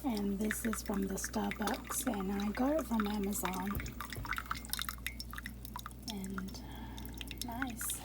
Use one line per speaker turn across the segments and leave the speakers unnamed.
and this is from the Starbucks, and I got it from Amazon, and nice.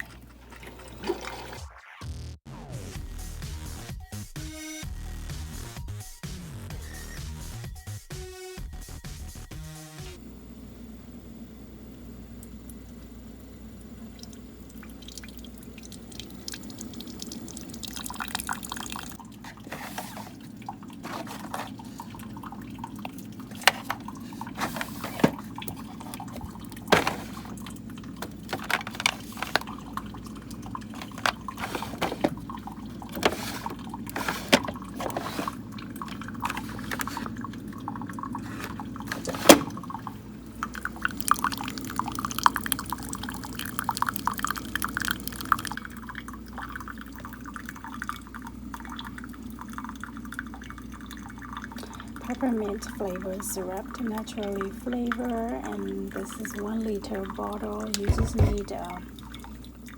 Peppermint flavor syrup to naturally flavor, and this is 1 liter bottle. You just need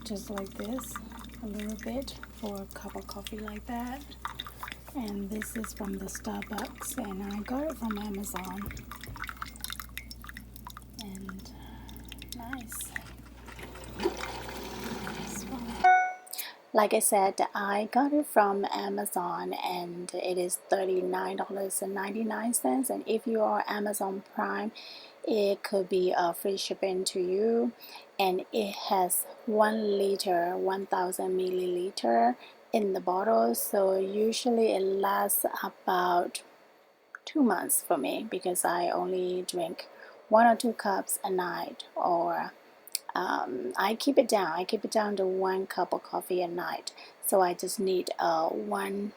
just like this, a little bit for a cup of coffee like that. And this is from the Starbucks, and I got it from Amazon, and nice. Like I said, I got it from Amazon, and it is $39.99. And if you are Amazon Prime, it could be free shipping to you. And it has 1 liter, 1000 milliliter in the bottle. So usually it lasts about 2 months for me, because I only drink 1 or 2 cups a night, or I keep it down. I keep it down to 1 cup of coffee a night. So I just need one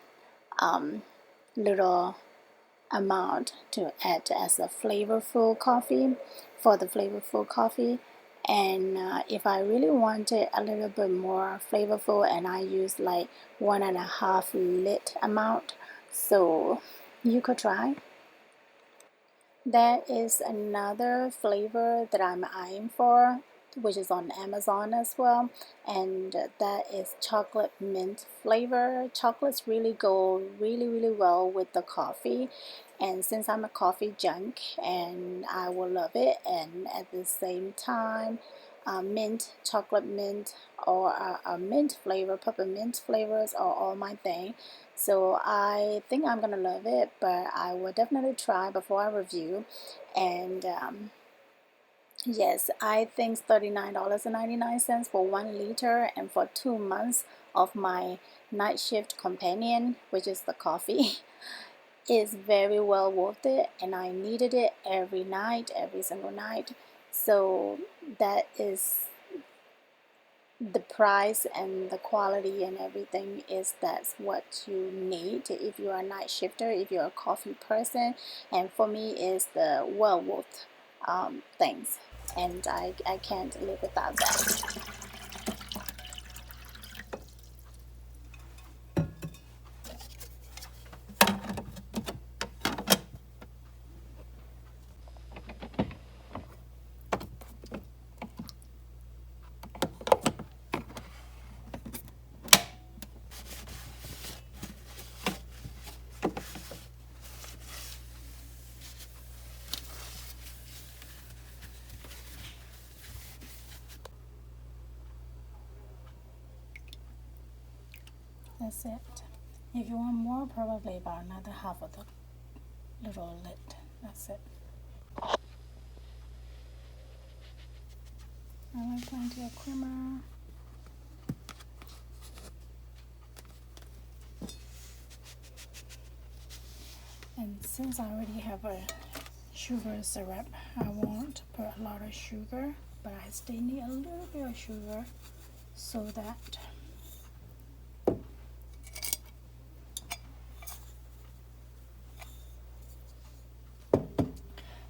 little amount to add as a flavorful coffee, for the flavorful coffee. And if I really want it a little bit more flavorful, and I use like 1.5 lit amount. So you could try. There is another flavor that I'm eyeing for, which is on Amazon as well, and that is chocolate mint flavor. Chocolates really go really well with the coffee, and since I'm a coffee junk, and I will love it. And at the same time, mint, chocolate mint, or a mint flavor, peppermint flavors are all my thing. So I think I'm gonna love it, but I will definitely try before I review. And yes, I think $39.99 for 1 liter, and for 2 months of my night shift companion, which is the coffee, is very well worth it. And I needed it every night, every single night. So that is the price, and the quality and everything is that's what you need if you're a night shifter, if you're a coffee person. And for me, is the well worth things, and I can't live without that. That's it. If you want more, probably about another half of the little lid. That's it. I like plenty of creamer. And since I already have a sugar syrup, I won't put a lot of sugar, but I still need a little bit of sugar so that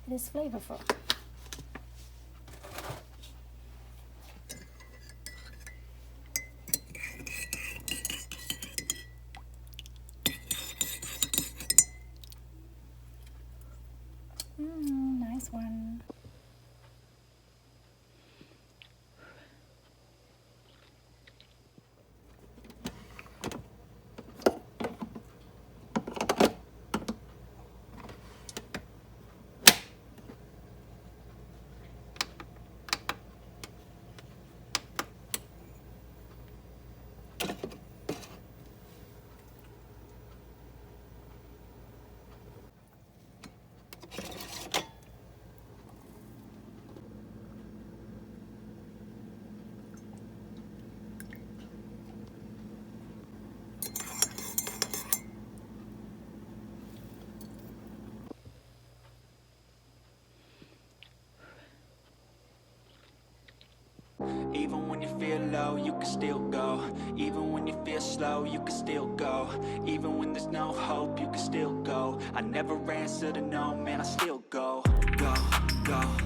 it is flavorful. Nice one.
low, you can still go. Even when you feel slow, you can still go. Even when there's no hope, you can still go. I never answer to no, man, I still go. Go, go.